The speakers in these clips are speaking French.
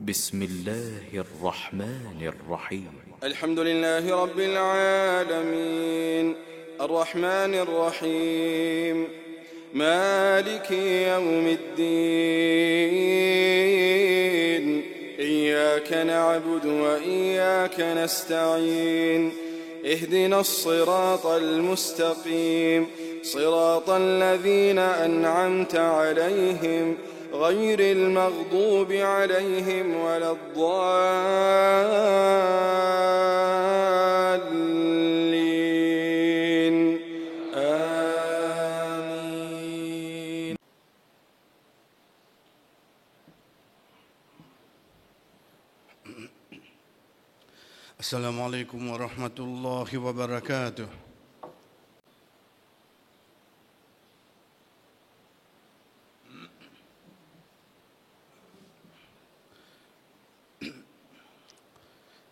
بسم الله الرحمن الرحيم الحمد لله رب العالمين الرحمن الرحيم مالك يوم الدين إياك نعبد وإياك نستعين اهدنا الصراط المستقيم صراط الذين أنعمت عليهم غير المغضوب عليهم ولا الضالين آمين. السلام عليكم ورحمة الله وبركاته.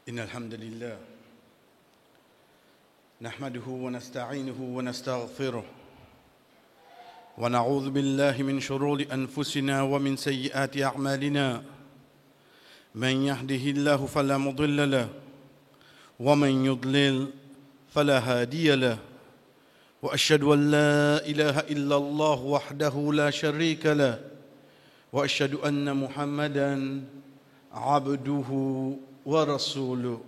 إن الحمد لله نحمده ونستعينه ونستغفره ونعوذ بالله من شرور أنفسنا ومن سيئات أعمالنا من يهده الله فلا مضل له ومن يضلل فلا هادي له وأشهد أن لا إله إلا الله وحده لا شريك له وأشهد أن محمدًا عبده ورسوله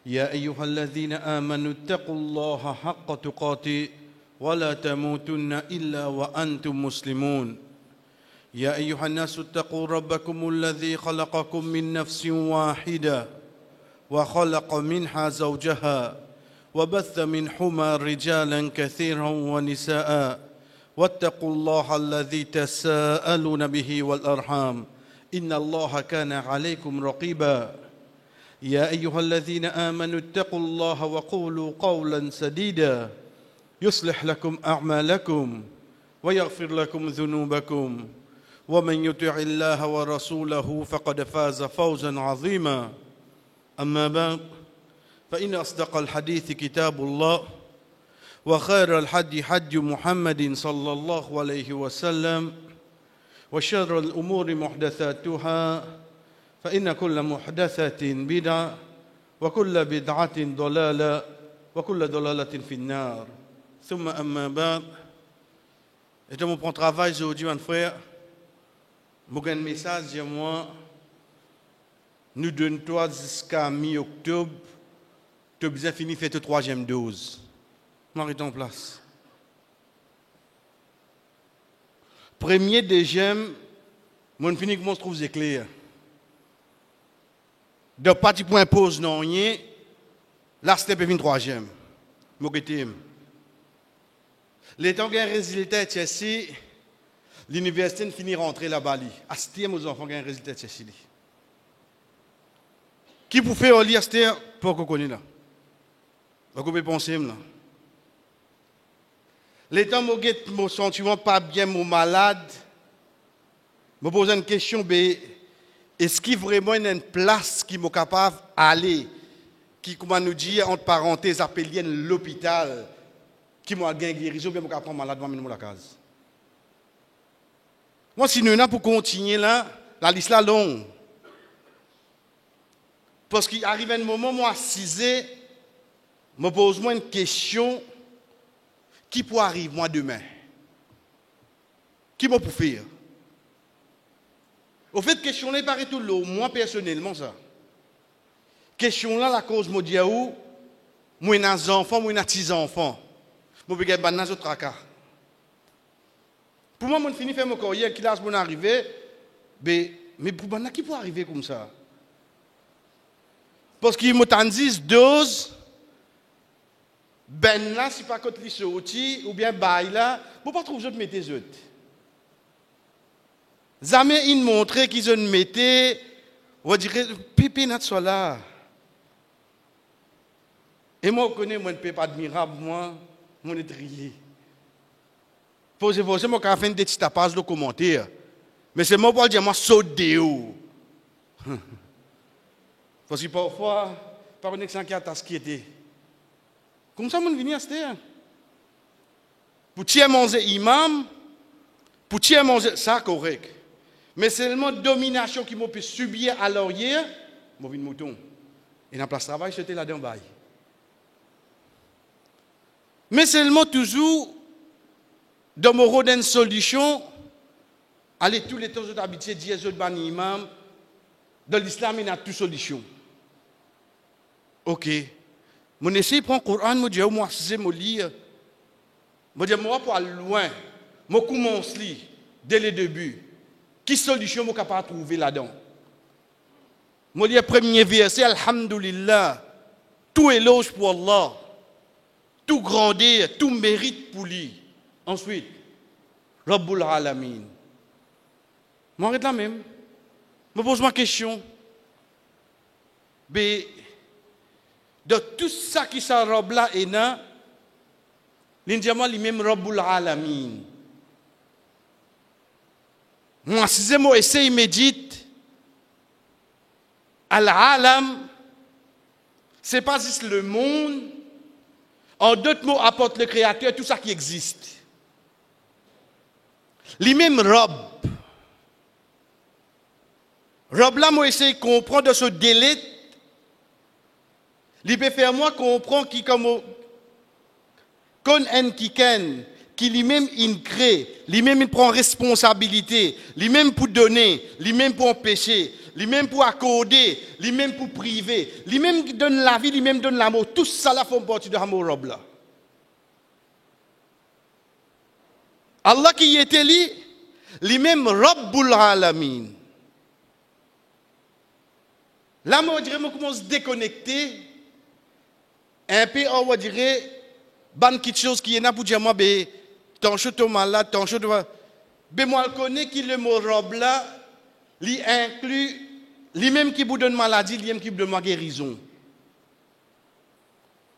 يا أيها الذين آمنوا اتقوا الله حق تقاته ولا تموتن إلا وأنتم مسلمون يا أيها الناس اتقوا ربكم الذي خلقكم من نفس واحدة وخلق منها زوجها وبث منهما رجالا كثيرا ونساء واتقوا الله الذي تساءلون به والأرحام إن الله كان عليكم رقيبا يا أيها الذين آمنوا اتقوا الله وقولوا قولا سديدا يصلح لكم أعمالكم ويغفر لكم ذنوبكم ومن يطع الله ورسوله فقد فاز فوزا عظيما أما بعد فإن أصدق الحديث كتاب الله وخير الحدي حدي محمد صلى الله عليه وسلم وشر الأمور محدثاتها فإن كل محدثة بدعة وكل بدعة ضلالة وكل ضلالة في النار ثم أما بعد. Et dans mon travail aujourd'hui, mon frère, j'ai un message de moi. Nous donnons jusqu'à mi-octobre, tu as besoin de finir faire ta troisième dose. M'arrête en place. Premier, deuxième, mon fini comment se trouve c'est clair. De parti point pause non rien, là c'était une troisième. Mogetim. L'état gain résultat ici, l'université finit rentrer là-bas li. Astem aux enfants gain résultat ici. Qui pour faire au lire c'était pour qu'on connaisse là. Vous pouvez penser là. L'état mon sentiment pas bien mon malade. Me pose une question est-ce qu'il y a vraiment une place qui est capable d'aller, qui, comment nous dire, entre parenthèses, appelée l'hôpital, qui m'a gagné guérison, bien, je vais prendre malade, je vais la case. Moi, si nous sommes pour continuer là, la liste est longue. Parce qu'il arrive un moment, moi, assisé, je me pose une question, qui peut arriver, moi, demain? Qui m'a pour faire? Au fait, question là, paraît tout l'eau, moi personnellement, ça. Question là, la cause, moi, dis où, moi, j'ai des enfants, moi, j'ai 6 enfants. Moi, je vais faire des autres tracas. Pour moi, je finis de faire mon carrière, qui là, je suis arrivé, mais pour moi, qui peut arriver comme ça? Parce qu'il m'a dit 10 doses, ben là, si pas contre les sorties, ou bien bail là, je ne peux pas trouver d'autres mettre les autres. Jamais ils montraient qu'ils ont metté, on dirait, pépé n'a soit là. Et moi, je connais, moi, ne peux pas admirable, moi, mon étrier. Posez-vous, moi, quand je fais des petits tapages de commentaires. Mais c'est moi pour dire, moi, saute de haut. Parce que parfois, par une exemple, qui a ce qui était. Comme ça, on vient à ce terre. Pour tirer manger imam, pour tirer manger, ça, correct. Mais seulement domination qui m'a pu subir à l'arrière, je suis mouton. Et dans la place de travail, j'étais là-dedans. Mais seulement toujours, dans mon rôle d'une solution, allez tous les temps de habitués, dire aux autres imam, dans l'islam, il y a toute solution. Ok. Mon essaye de prendre le Coran, je dis, moi, si je lis, je dis, moi, pour aller loin, je commence à lire dès le début. Quelle solution je suis capable de trouver là-dedans? Je lis le premier verset, Alhamdulillah, tout éloge pour Allah, tout grandeur, tout mérite pour lui. Ensuite, Rabbul Alamin. Je m'arrête là même. Je me pose ma question. Mais, de tout ça qui s'enrobe là et là, l'indiaman lui-même Rabbul Alamin. Moi, si je m'essaye de méditer, Al-Alam, ce n'est pas juste le monde. En d'autres mots, apporte le Créateur tout ça qui existe. Lui-même Rab. Rab là, moi, essaye de comprendre de ce délai. Il peut faire moi comprendre qui comme qui lui-même il crée, lui-même il prend responsabilité, lui-même pour donner, lui-même pour empêcher, lui-même pour accorder, lui-même pour priver, lui-même qui donne la vie, lui-même donne l'amour. Tout ça là font partie de l'amour Rab là. Allah qui était lui-même Rabbul Alamin. Là, moi, je dirais, je commence à déconnecter un peu, on dirait, ban quelque chose qui est là pour dire, moi, ton chou est malade, ton chou est... Mais moi, je connais que le mot robe là, il inclut, lui-même qui vous donne maladie, lui-même qui vous donne ma guérison.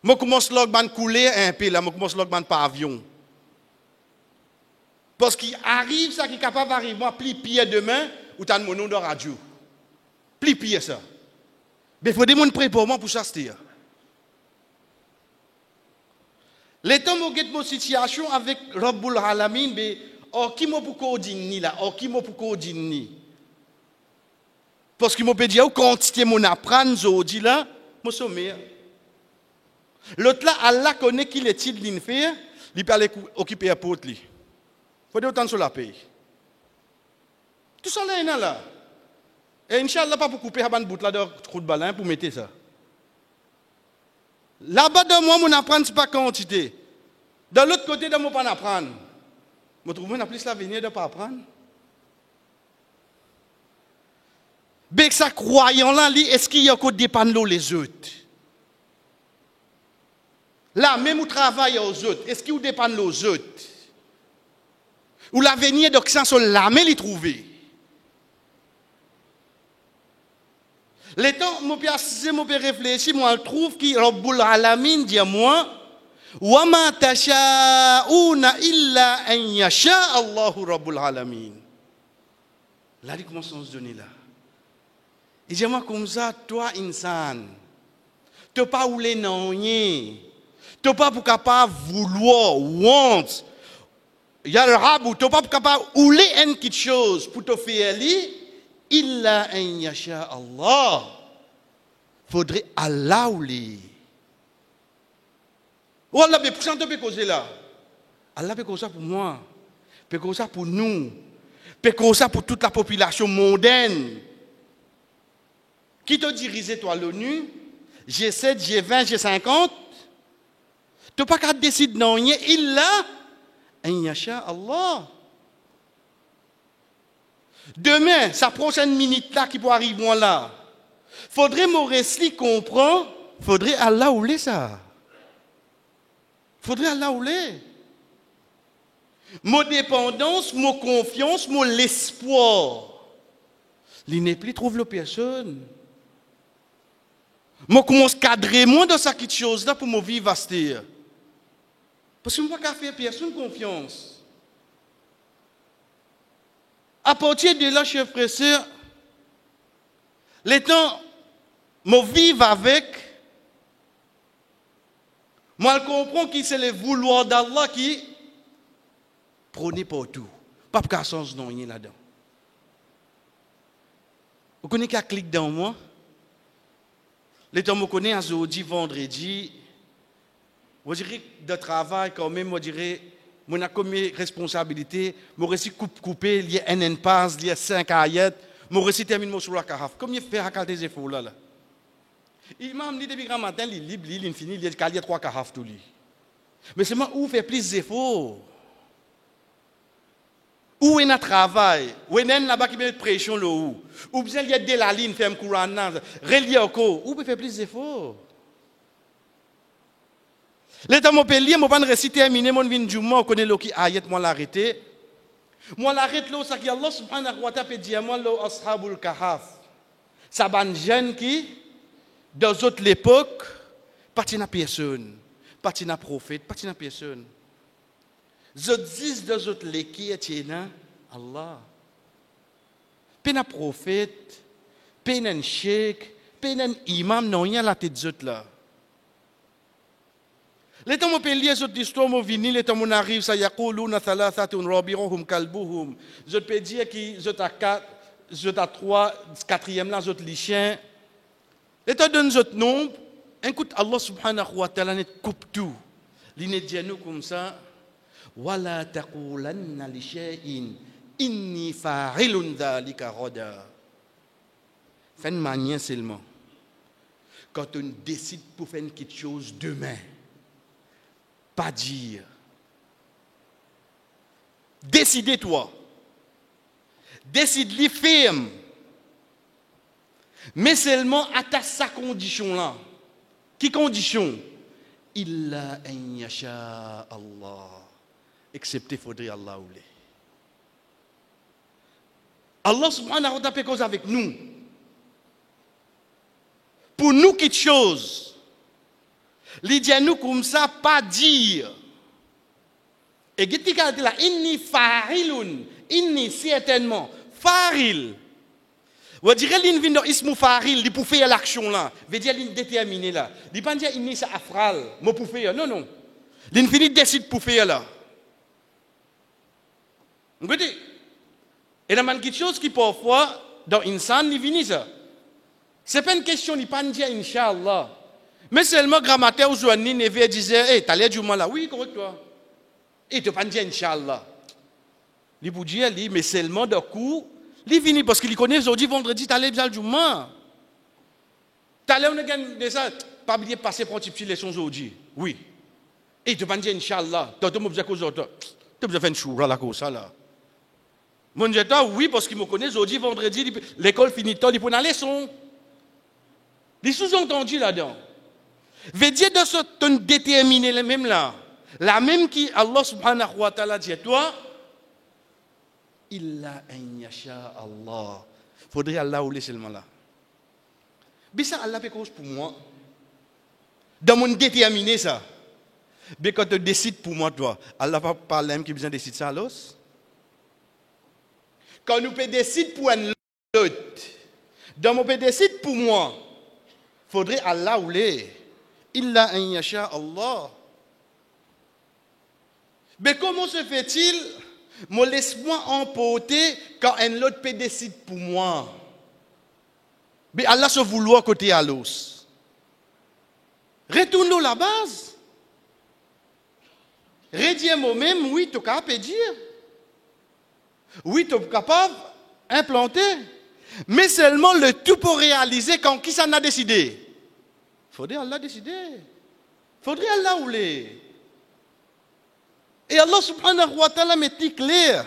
Je commence à couler un peu, là, je commence à pavillon. Parce qu'il arrive, ça qui est capable d'arriver, moi, plie pied demain, ou t'as mon nom de radio. Plie pied ça. Mais il faut des gens prêts pour moi pour ça. Les temps où j'ai mon situation avec Rabbul Alamin, mais qui m'a pour coordonner là, qui m'a pour coordonner. Parce qu'il m'a dit, quantité mon apprendre, je dis là, je suis sommaire. L'autre là, Allah connaît qui est il d'une faire, il peut aller occuper la porte. Il faut dire autant sur la paye. Tout ça là, il y a là. Et Inch'Allah, pas pour couper un bout là de trou de ballon pour mettre ça. Là-bas, dans moi, mon apprendre, ce n'est pas quantité. De l'autre côté, dans moi, pas apprendre. Je trouve que plus l'avenir de ne pas apprendre. Mais ça croyant là, est-ce qu'il y a encore dépendre les autres? Là, même où travaille aux autres, est-ce qu'il dépend aux autres? Ou l'avenir d'Occident, sur la main, les trouver? Les temps, je peux réfléchir, moi, je trouve que Rabbul Alamin dit moi, wa ma tasha'una illa an yasha Allahu Rabbul Alamin. Là, il commence à se donner là. Il dit moi comme ça, toi, insan, tu n'as pas voulu non rien, tu n'as pas pour capable vouloir, want, il y a le rabou, tu n'as pas pour capable vouloir quelque chose pour te faire lui. Illa an yasha Allah. Faudrait Allah ou li. Oh Allah, mais pourquoi tu peux causer là? Allah peut causer ça pour moi. Peut causer ça pour nous. Peut causer ça pour toute la population mondaine. Qui te dirige toi l'ONU? G7, G20, G50? Tu n'as pas qu'à décider non rien. Illa an yasha Allah. Demain, sa prochaine minute là qui peut arriver moi là. Faudrait Moresli comprendre, faudrait Allah ouler ça. Faudrait Allah ouler. Mon dépendance, mon confiance, mon l'espoir. Il n'est plus trouve la personne. Moi commence à cadrer moi dans cette chose là pour me vivre à cette. Parce que je ne peux pas faire personne confiance. À partir de là, chers frères et sœurs, les temps, je vivre avec, moi je comprends que c'est le vouloir d'Allah qui prône partout. Pas pour qu'à sens non rien là-dedans. Vous connaissez qu'à cliquer dans moi? Les temps, vous connaissez, aujourd'hui, vendredi, vous direz, de travail, quand même, vous direz, mon a comme responsabilité, mon récit coupé, il y a un passe, il y a 5 ayats, mon récit termine mon sur la carafe. Comme il fait à des efforts là. Il m'a dit depuis grand matin, il libre, il infini, il y a 3 carafes tout lui. Mais c'est moi où fait plus d'efforts. Où est notre travail? Où est là-bas qui met de pression là où? Ou bien il y a de la ligne, fait un courant, relié au corps. Où peut faire plus d'efforts? L'état mon pays, mon pas réciter terminé mon vin du mois, on connaît le qui ayat moi l'arrêter. Moi l'arrête là ça qui Allah subhanahu wa ta'ala dit moi là ashabul kahf. Ça ban jeune qui dans autres l'époque parti na personne, parti na prophète, parti na personne. Je dis dans autres les qui est Allah. Pena prophète, pena cheikh, pena imam non y a la tête zot là. Les temps où on peut lire cette histoire, les temps où on arrive, ça y a quluna thalathatun rabi'uhum kalbuhum. Je peux dire que je t'ai 4, je t'ai 3, quatrième là, je t'ai chien. Les temps donne ce nombre, écoute Allah subhanahu wa ta'ala net coupe tout. L'ine dit nous comme ça, wala taqulanna li shay'in inni fa'ilun dhalika ghadan. Fin de manière seulement. Quand on décide pour faire quelque chose demain, pas dire. Décidez-toi. Décide-les ferme. Mais seulement à ta sa condition là. Qui condition? Illa an yasha Allah. Excepté faudrait Allah ou les. Allah subhanahu wa ta'ala fait cause avec nous. Pour nous quelque chose. Il dit à nous comme ça, pas dire. Et qui dit là, inni fa'ilun, inni certainement, fa'il. Vous direz qu'il vient dans ismu fa'il, il pour faire l'action là. Veut dire qu'il déterminé là. Il pas dire inni ça afral, moi pour faire. Non non. L'infini décide pour faire là. Vous voyez? Et il y a quelque chose qui parfois dans l'insan il vient ça. C'est pas une question, il pas dire Inch'Allah. Mais seulement grammaire ou Zouani Neve disait, hey, t'as l'air du mal là. Oui, correct toi. Et tu pas dire Inch'Allah. Il vous dit, mais seulement d'un coup, il vient parce qu'il connaît aujourd'hui, vendredi, t'as l'air bien du mal. T'as l'air, on a gagné ça, pas bien passer pour un petit leçon aujourd'hui. Oui. Et tu pas dire Inch'Allah. T'as tout le monde dit que tu as fait une choura là, comme ça là. Mon Dieu, oui, parce qu'il me connaît aujourd'hui, vendredi, l'école finit tard, il prend la leçon. Il sous-entendu là-dedans. Veut dire de ce ton déterminé les mêmes là. La même qui Allah subhanahu wa ta'ala dit toi. Illa an yasha Allah. Faudrait Allah ou les seulement là. Mais ça Allah fait cause pour moi. Dans mon déterminé ça. Mais quand tu décides pour moi toi, Allah va pas l'homme qui besoin de décider ça alors. Quand nous peut décider pour un autre. Dans mon peut décider pour moi. Faudrait Allah ou les. Illa an yasha Allah. Mais comment se fait-il? Me laisse-moi emporter quand un autre peut décider pour moi. Mais Allah se vouloir côté à l'os. Retourne-nous la base. Redis moi-même, oui, tu es capable de dire. Oui, tu es capable d'implanter. Mais seulement le tout pour réaliser quand qui s'en a décidé. Faudrait Allah décider. Faudrait Allah ouler. Et Allah subhanahu wa ta'ala met clair.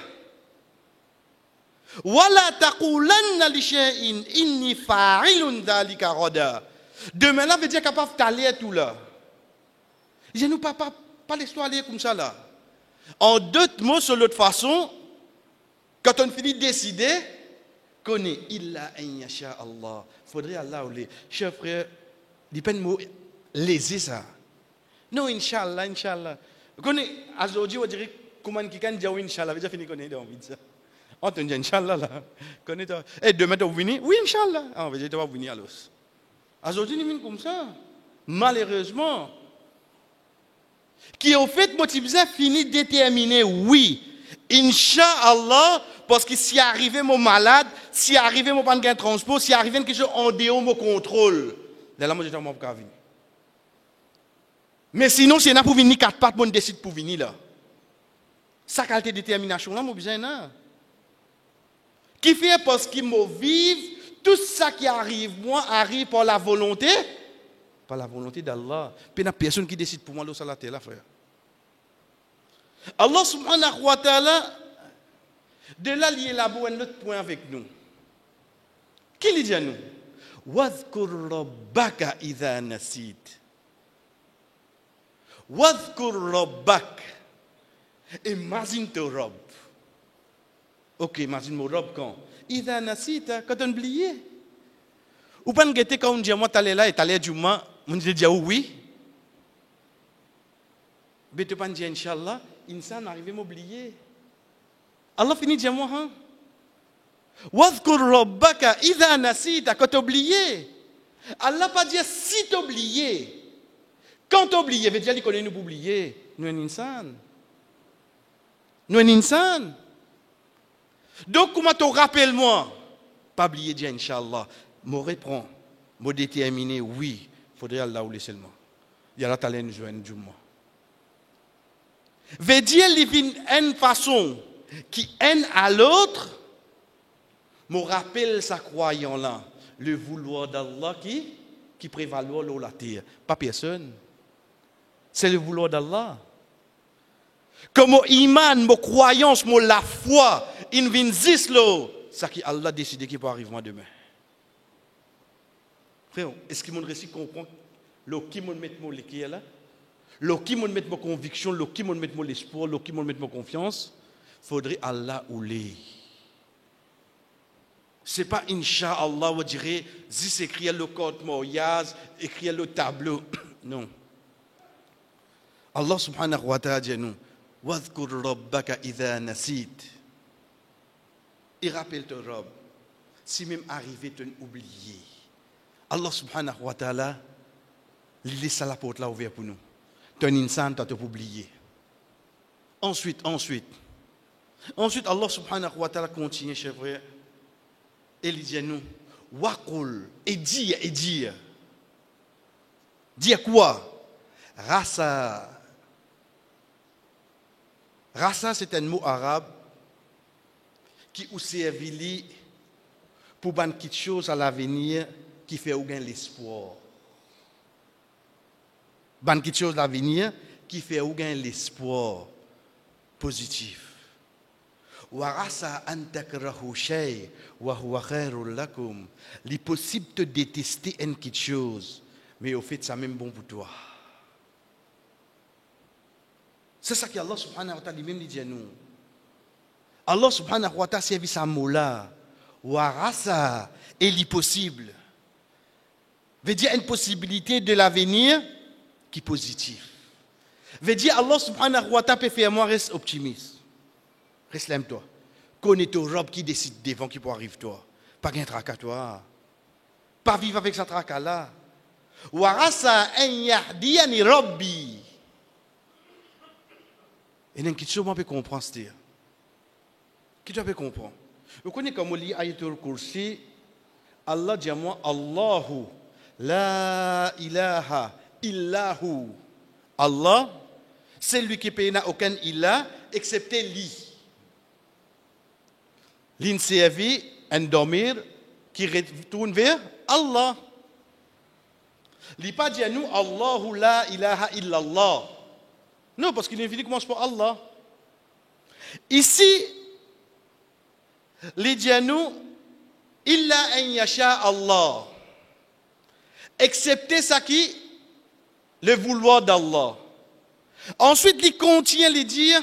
Wala taqulanna li shay'in inni fa'ilun dhalika ghadan. Demain là veut dire capable d'aller tout là. Je nous pas l'histoire aller comme ça là. En d'autres mots sur l'autre façon, quand on finit de décider, connaît illa an yasha Allah. Faudrait Allah ouler. Chers frères, il pas de mot léser ça. Non, Inch'Allah, Inch'Allah. Vous connaissez, aujourd'hui, on dirait comment qui dit Inch'Allah, vous avez fini de connaître ça. On te dit Inch'Allah là. Et demain, tu vas venir? Oui, Inch'Allah. On va dire, tu vas venir alors. Aujourd'hui, nous sommes comme ça. Malheureusement. Qui au fait, motivé fini déterminé, oui. Inch'Allah, parce que si arrivé mon malade, si arrivé mon pas de transport, si arrivé quelque chose en dehors mon contrôle, là moi je ne peux pas venir. Mais sinon, si on a pour venir 4 pattes, on décide pour venir là. Sa qualité de détermination là, mon besoin là. Qui fait parce qu'il me vive, tout ça qui arrive, moi, arrive par la volonté d'Allah. Puis il n'y a personne qui décide pour moi, sur la terre, là, frère. Allah subhanahu wa ta'ala, de là, il élabore un autre point avec nous. Qui lui dit à nous? Wadhkur rabbaka idha nasit. Wadhkur rabbak. Imagine ton robe. Ok, imagine mon robe quand? Idha nasita, quand on oublie. Ou pas n'gêter quand on dit moi t'allais là et t'allais du moins, on dit oui. Mais tu pas dire Inch'Allah, insan arrive à m'oublier. Allah finit dire moi hein. Wadhkur rabbaka idha nasita, quand t'oublies. Allah pas dire si t'oublies. Quand t'oublies, veut dire qu'il connaît nous pour oublier. Nous un insan. Nous un insan. Donc, comment tu rappelles-moi? Pas oublier dire Inch'Allah. Je reprends. Je déterminer, oui, il faudrait Allah ou seulement. Il y a la talent de joindre du mois. Veut dire qu'il y a une façon qui aime à l'autre. Je rappelle sa croyant là. Le vouloir d'Allah qui prévaloir la terre. Pas personne. C'est le vouloir d'Allah. Comme mon iman, mon croyance, la foi, il vient juste là. C'est qui Allah décide qui peut arriver demain. Frère, est-ce que mon récit comprend le qui me met mon l'équilibre là? Le qui me met mon conviction, le qui me met mon espoir, le qui me met mon confiance, faudrait Allah ou les. C'est pas Inch'Allah, on dirait, si écrire le code moyaz, écrire le tableau. Non. Allah subhanahu wa ta'ala dit nous, Wadhkur rabbaka idha nasit. Et rappelle ton Rabb, si même arrivé tu oublié. Allah subhanahu wa ta'ala, il laisse la porte là ouverte pour nous. Tu es un insan, tu as oublié. Ensuite, Allah subhanahu wa ta'ala continue, chers frères. Et il dit à nous, Waqul, et dire. Dire quoi? Rasa. Rasa, c'est un mot arabe qui ou servi pour ban quelque chose à l'avenir qui fait aucun l'espoir. Ban quelque chose à l'avenir qui fait aucun l'espoir positif. Wa rasa an takrahu shay wa huwa khairul lakum. Il est possible de détester quelque chose, mais au fait ça même bon pour toi. C'est ça que Allah subhanahu wa ta'ala lui-même dit à nous. Allah subhanahu wa ta'ala servi sa mot-là. Wa rasa est l'impossible. Veut dire une possibilité de l'avenir qui est positive. Veut dire Allah subhanahu wa ta'ala peut faire moi reste optimiste. Reste l'aime-toi. Connais ton robe qui décide devant qui peut arriver toi. Pas qu'un tracas toi. Pas vivre avec sa tracas là. Wa rasa an yahdiyani rabbi. Et il y a une question que je peux comprendre, c'est-à-dire. Qui tu peux comprendre? Vous connaissez comme on lit Ayatul Kursi, Allah dit à moi, Allahu, la ilaha illahu. Allah, c'est lui qui paye n'a aucun ilah, excepté lui. L'in servi, un dormir, qui retourne vers Allah. Il pas dit à nous, Allahu la ilaha illallah. Non, parce qu'il l'infini commence par Allah. Ici, il dit à nous, illa an yasha Allah. Excepté ça qui, le vouloir d'Allah. Ensuite, il contient les dire,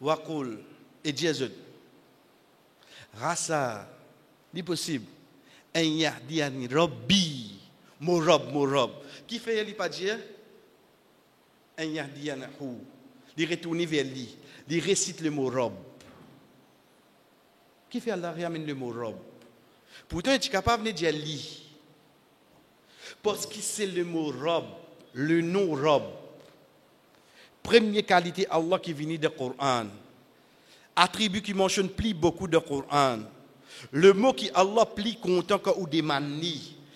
waqul, et diazud. Rasa, c'est possible. En yahdiyani rabbi, mon rob. Qui fait il pas dire? En yahdiyanahu. Il retourne vers lui. Il récite le mot rob. Qui fait Allah ramène le mot rob? Pourtant, il est capable de dire lui. Parce que c'est le mot rob, le nom rob. Première qualité Allah qui vient du Coran. Attribut qui mentionne plus beaucoup de Coran. Le mot qui Allah plus content quand ou demande.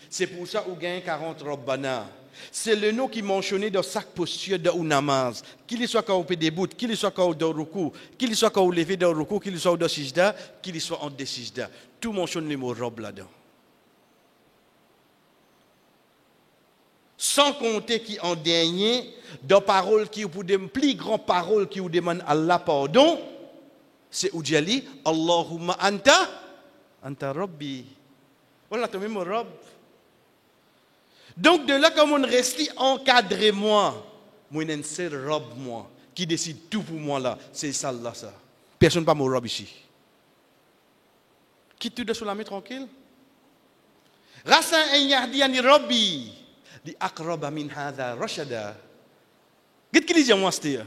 C'est pour ça ou gagne 40 Rabbana. C'est le nom qui est mentionné dans chaque posture de ou namaz. Qu'il soit quand on peut debout, qu'il soit quand on dans ruku, qu'il soit quand on levé dans ruku, qu'il soit dans sijda, qu'il soit en des sijda. Tout mentionne le mot Rabb là-dedans. Sans compter qui en dernier, dans paroles qui pour des plus grandes paroles qui vous demandent Allah pardon, c'est Oudjali, Allahumma anta Rabbi. Voilà, tu même Rabb. Donc de là, comme on reste encadré moi un seul Rabb moi, qui décide tout pour moi là, c'est ça là ça. Personne pas mon Rabb ici. Quitte tout de sur la main tranquille. Rasa en yahdi ani Rabbi. Di aqraba min hadha rashada. Qu'est-ce qu'il dit moi c'était?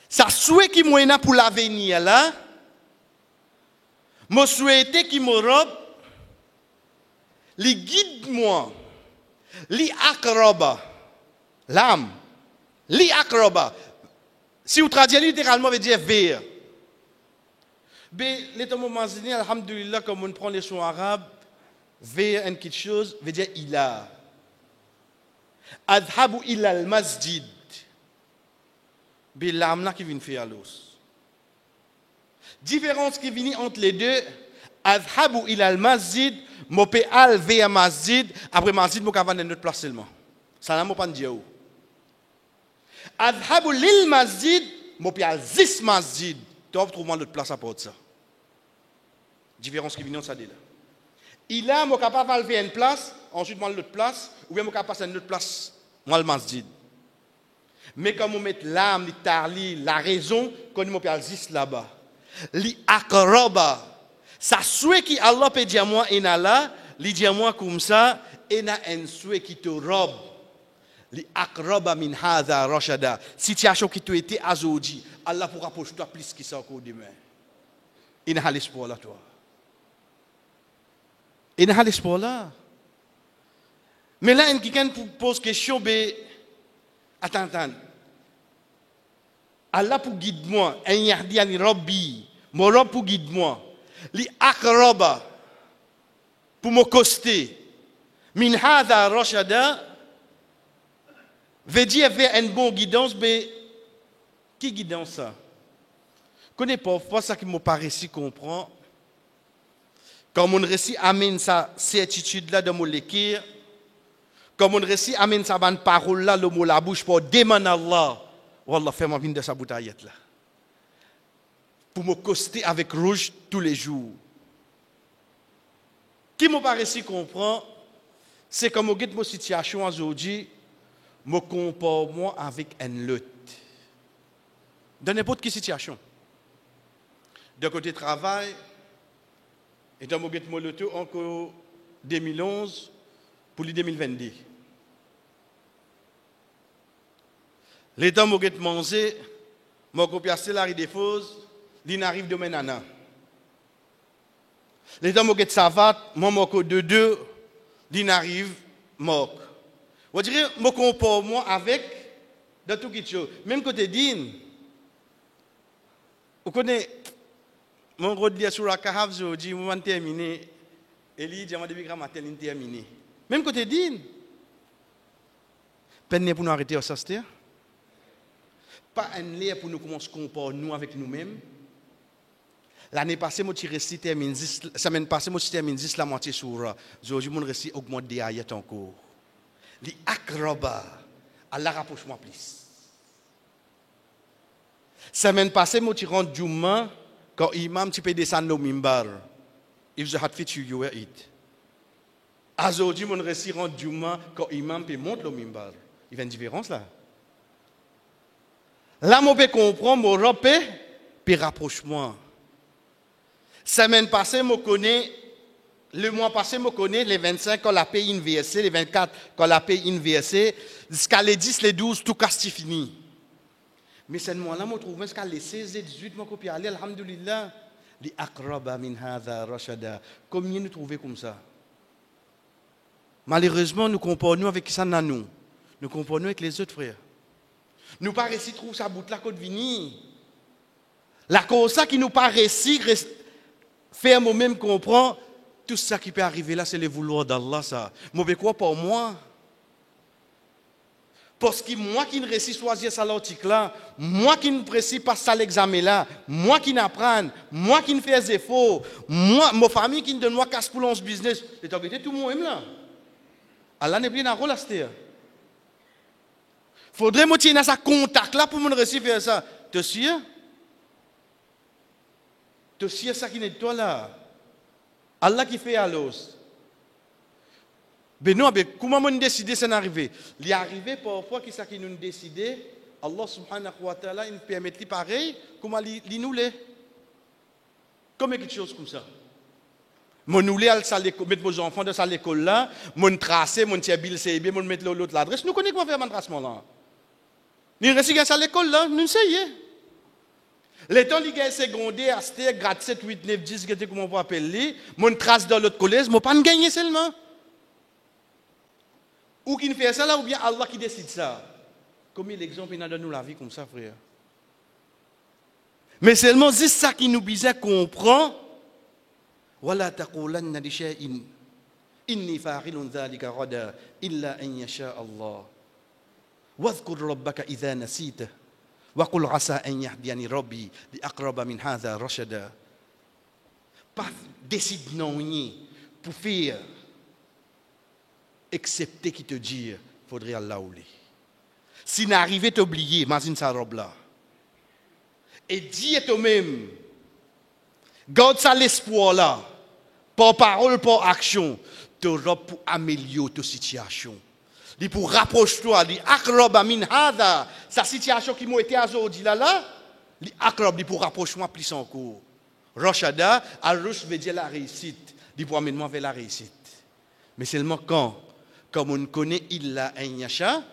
Ça souhait qui moi pour l'avenir là. Moi souhaite qui me robe li guide moi. Li aqraba. L'âme. Li aqraba. Si vous traduisez littéralement veut dire vers. Mais les temps mazini alhamdulillah comme on prend les sons arabes vers une quelque chose veut dire il a. Adhabu ila al-masjid. Mais l'âme là qui vient faire l'os. Différence qui vient entre les deux, adhabu ila al-masjid, mo pe al vers masjid, après masjid mo ka vendre notre place seulement. Ça n'a pas dire. Adhabu lil masjid, mo pe al zis masjid. Tu vas trouver notre place à part ça. Différence qui vient entre ça là. Il a mo capable vers une place, ensuite moi l'autre place, ou bien mo capable passer une autre place, moi le masjid. Mais quand on met l'âme, la raison, quand on met zis là-bas, li akraba, ça souhait qui Allah peut dire moi en Allah, li dire moi comme ça, et na un souhait qui te robe, li akraba min hadha rashada. Situation qui te été azodi, Allah pourra approcher toi plus que ça encore demain. Il n'a l'espoir là toi. Il n'a l'espoir là. Mais là, quelqu'un pose question, ben, attends. Allah pour guide moi, un yahdi ani Rabbi, mon Rabb pour guide moi. Li akraba pour me coster. Min hadha rashada veut dire vers une bonne guidance, mais qui guidance ça? Connais pas ça qui me paraît si comprend. Comme on réussit à amener sa certitude là dans mon l'écrire, comme on réussit à amener sa bonne parole là, le mot la bouche pour demander à Allah, Wallah, fais-moi venir de sa bouteillette là. Pour me coster avec rouge tous les jours. Qui me paraît si comprend, c'est comme on guette mon situation aujourd'hui, me compare moi avec un lot. Dans n'importe quelle situation. De côté travail, et dans mon guette mon loto encore 2011 pour le 2022. Les temps où je mangé, je copié la des fausses, il arrive demain nana. Les temps où je savate, je de deux, il arrive mort. On dirait je compare moi avec dans tout quelque chose. Même côté din. Vous connaissez mon gros dia sur la cave, je dis moment terminé et lui dit depuis grammaire terminé. Même côté din. Peine pour nous arrêter au sasteur. Pas un lien pour nous commencer à comparer nous avec nous-mêmes. L'année passée, moi, je termine 10, la semaine passée, moi, je termine 10 la moitié sur. Aujourd'hui, mon récit augmente des ayats encore. Les akraba, Allah rapproche-moi plus. Semaine passée, moi, je rentre Juma, quand l'imam, tu peux descendre au mimbar. If the hat fits you, you wear it. Aujourd'hui, mon récit rentre Juma, quand l'imam peut monter au mimbar. Il y a une différence là. Là, je peux comprendre, mon repé, puis rapproche-moi. Semaine passée, je connais, le mois passé, je connais les 25 quand la paye inversée, les 24 quand la paye inversée, jusqu'à les 10, les 12, tout casse fini. Mais ce mois-là, je trouve jusqu'à les 16 et 18, je copie aller, alhamdulillah, li akraba min hadha rashada. Combien nous trouvons comme ça? Malheureusement, nous comparons avec ça, nous comparons avec les autres frères. Nous pas réussi trouver sa bout là côte vini. La cause ça qui nous pas réussi faire moi-même comprendre tout ça qui peut arriver là c'est le vouloir d'Allah ça. Moi quoi pour moi? Parce que moi qui ne réussis choisir ça l'article là, moi qui ne précise pas ça l'examen là, moi qui n'apprends, moi qui ne fais des efforts, moi ma famille qui ne donne moi casse pour l'on business, c'est embêté tout le monde là. Allah n'est plus dans rôle à ce faudrait me tenir ça contact là pour me réussir faire ça. Tu sais? Tu sais ça qui n'est toi là. Allah qui fait à l'os. Ben non, comment on décide ça n'arrive? Il est arrivé parfois qui ça qui nous décide, Allah subhanahu wa ta'ala il permet de pareil, comment il nous l'est. Comme quelque chose comme ça. Mon nous mettre vos enfants dans l'école là, mon tracer, mon tirer bill CB, mon mettre l'autre l'adresse. Nous connaissons comment faire mon tracement là. Nous restons à l'école là, nous essayons. Les temps les gars secondaire, aster grade 7 8 9 10 que comment on peut appeler, mon trace dans l'autre collège, moi pas gagner seulement. Ou qui fait ça là ou bien Allah qui décide ça. Comme l'exemple il a donné nous la vie comme ça frère. Mais seulement c'est ça qui nous bizarre comprend. Wala taqulanna li shay'in inni fa'ilun dhalika ghadan illa an yasha Allah. واذكر ربك إذا نسيته وقل عسى أن يهديني ربي لأقرب من هذا رشدا. Pas décide non pour faire accepter qui te dit faudrait Allah oublier. Si n'arrive t'oublier, imagine sa robe là. Et dis toi-même, garde ça l'espoir là, par parole, par action, te robe pour améliorer ta situation. Li pour rapproche-toi, li akraba min hada, sa situation qui m'a été aujourd'hui là, li akrab li pour rapproche-moi plus encore. Roshada, al-rush veut dire la réussite, li pour amener moi vers la réussite. Mais seulement quand, comme on connaît illa an yasha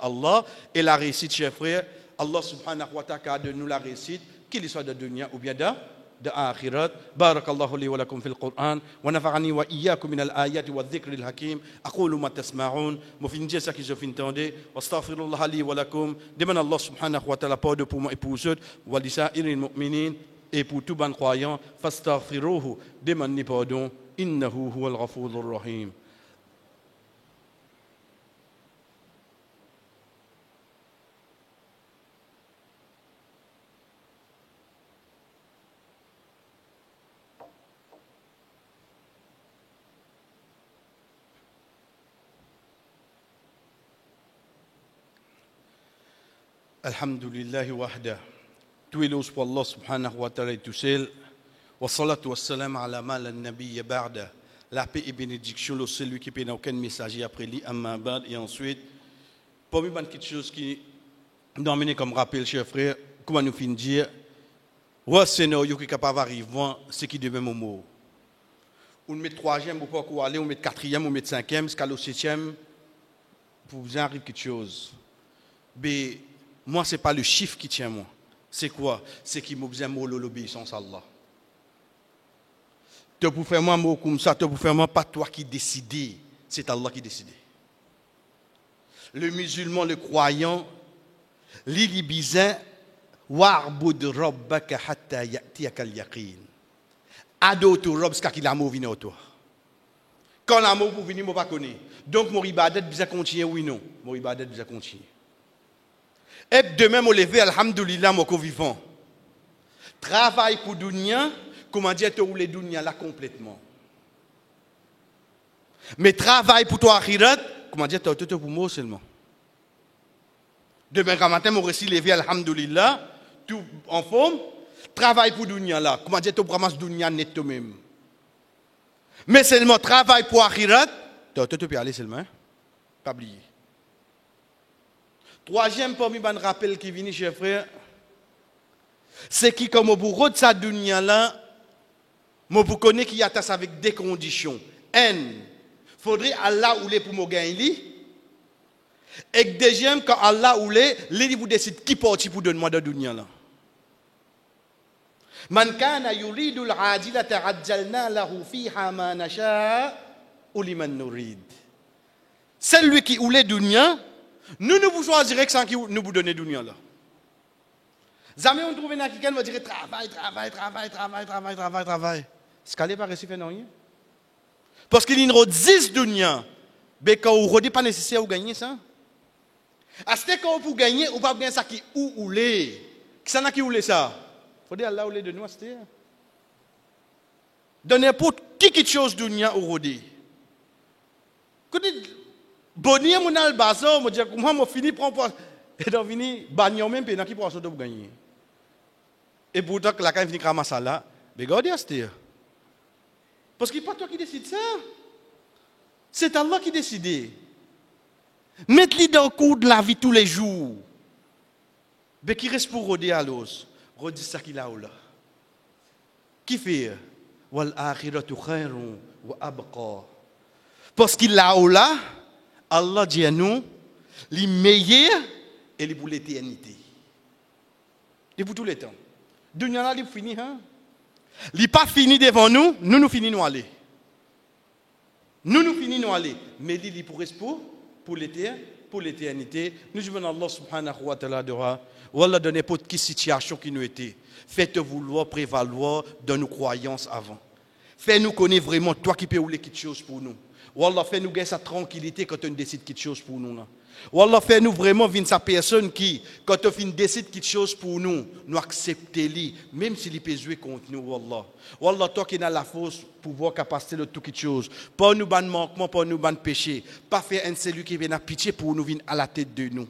Allah, et la réussite, chers frères, Allah subhanahu wa ta'ala de nous la réussite, qu'il soit de dunya ou bien de akhirat. Barakallahu li wa lakum fil Qur'an wa nafa'ani wa iyyakum min al-ayati wa dhikril hakim. Aqulu ma tasma'un. Mo fin dire ça que je fin entendre. Astaghfirullah li wa lakum. Demande Allah subhanahu wa ta'ala pardon pour moi et pour eux wa li sa'iril mu'minin et pour tout bon croyant. Fastaghfiruhu. Demande pardon. Innahu huwal ghafurur rahim. Alhamdulillah wahda. Tout est pour Allah subhanahu wa ta'ala tout seul. Wa salatu wa salam ala mal al-nabiy ba'da. La paix et bénédiction le celui qui peut aucun messager après lui amma ba'd et ensuite parmi quelque chose qui nous amener comme rappel chers frères, comment nous fin dire wa scénario qui capable arriver c'est qui devait momo. On met troisième ou pas quoi aller, on met quatrième, on met cinquième, jusqu'à le septième pour vous arrive quelque chose. Mais moi, ce n'est pas le chiffre qui tient moi. C'est quoi? C'est qui m'a besoin de l'obéissance à Allah. Tu peux faire moi mot comme ça, tu peux faire moi pas toi qui décide, c'est Allah qui décide. Le musulman, le croyant, l'ilibizin, wa'bud rabbaka hatta ya'tiyaka al-yaqin. Ado tu rob jusqu'à qu'il amour vienne au toi. Quand l'amour pour venir, moi pas connaître. Donc mon ibadat bisa continuer oui non, mon ibadat bisa continuer. Et demain, me lever, alhamdoulilah, mon co-vivant. Travail pour dunya, comment dire, te rouler dunya là complètement. Mais travail pour toi, akhirat, comment dire, te pour moi seulement. Demain, quand matin, mon récit levé, alhamdoulilah, tout en forme. Travail pour dunya là, comment dire, te ramasses dunya net toi-même. Mais seulement travail pour akhirat, te peux aller seulement, hein? Pas oublier. Troisième parmi les rappels qui viennent, chers frères, c'est qui, comme au bout de sa dunya là, je connais qu'il y a avec des conditions. Il faudrait Allah ou les pour me gagner. Et deuxième, quand Allah ou les vous décide qui porte pour donner moi de dunya là. Man kana yuridu al-ajilata ajjalna lahu fiha ma nasha' liman nurid. Celui qui ou les dunya Nous vous choisirons sans qui nous vous donner dunya là. Jamais on trouve un quelqu'un qui va dire travail. Ce qu'elle n'est pas réussi à faire rien. Parce qu'il y a 10 dunya. Mais quand on ne pas nécessaire de gagner ça. À ce qu'on peut gagner, on ne peut pas gagner ça qui ou l'est. Qui ça qui ou l'est ça? Il faut dire Allah ou l'est de nous. De n'importe qui quelque chose dunya ou rodé. Quand bonnier mon albazo, me dire moi me fini prendre et donc fini bagnon même pendant qui pour ça de gagner. Et pourtant que la quand fini ramasser là, mais regardez Astir. Parce que c'est pas toi qui décide ça. C'est Allah qui décide. Mettez-le dans le cours de la vie tous les jours. Mais qui reste pour roder à l'os? Rodi ça qu'il a là. Qui fait? Wal akhiratu khairun wa abqa. Parce qu'il a là, Allah dit à nous, les meilleurs et les pour l'éternité. Et pour tous les temps. Dunya là, il fini, hein? Il n'est pas fini devant nous, nous finissons aller. Nous finissons aller. Mais il est pour l'éternité. Nous demandons Allah subhanahu wa ta'ala de Wallah de n'importe quelle situation qui nous était. Faites-vous vouloir prévaloir de nos croyances avant. Fais-nous connaître vraiment toi qui peux oublier quelque chose pour nous. Wallah, fais-nous gagner sa tranquillité quand on décide quelque chose pour nous. Wallah, fais-nous vraiment venir sa personne qui, quand on décide quelque chose pour nous, nous accepter-les, même s'il peut jouer contre nous, Wallah. Wallah, toi qui as la force, pouvoir, capacité de tout quelque chose. Pas nous ban manquement, pas nous ban péché. Pas faire un celui qui vient à pitié pour nous, venir à la tête de nous.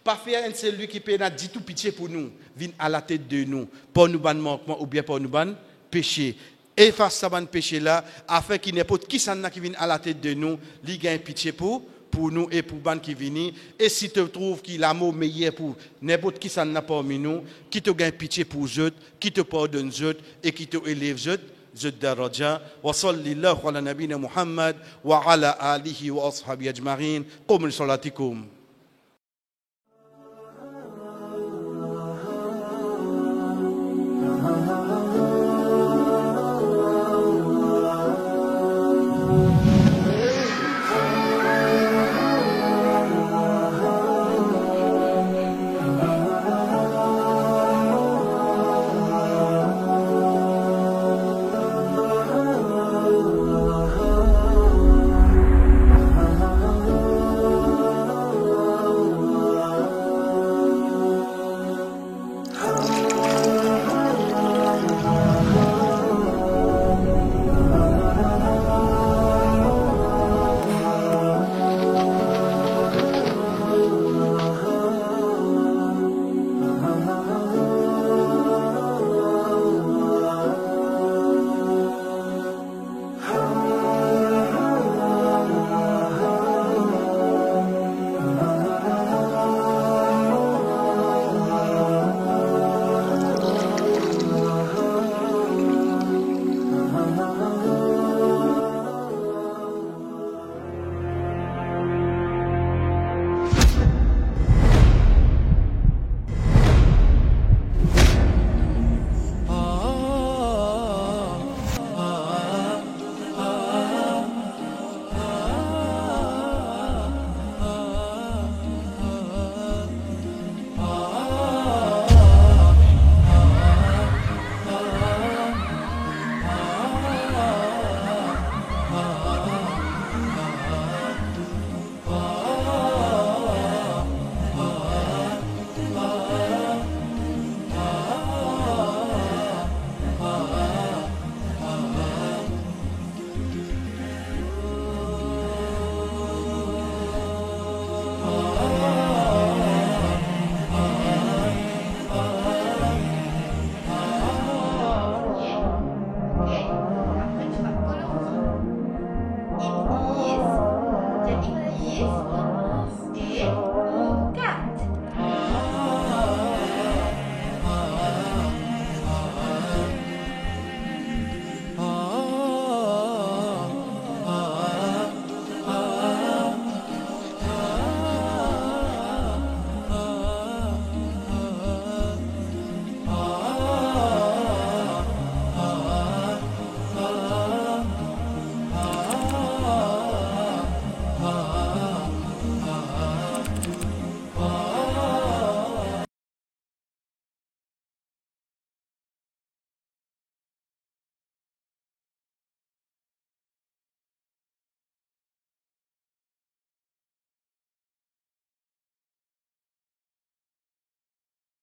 Pas faire un celui qui vient à dire tout pitié pour nous, venir à la tête de nous. Pas nous ban manquement ou bien pas nous ban péché. Efface ce péché là, afin qu'il n'importe qui s'en a qui vient à la tête de nous, lui gagne pitié pour nous et pour ban qui viennent. Et si tu trouves qu'il a l'amour meilleur pour n'importe qui s'en a parmi nous, qui te gagne pitié pour eux, qui te pardonne eux et qui te élève eux daraja. Wa sallallahu ala nabina Muhammad wa ala alihi wa ashabi ajma'in. Qum li salatikum.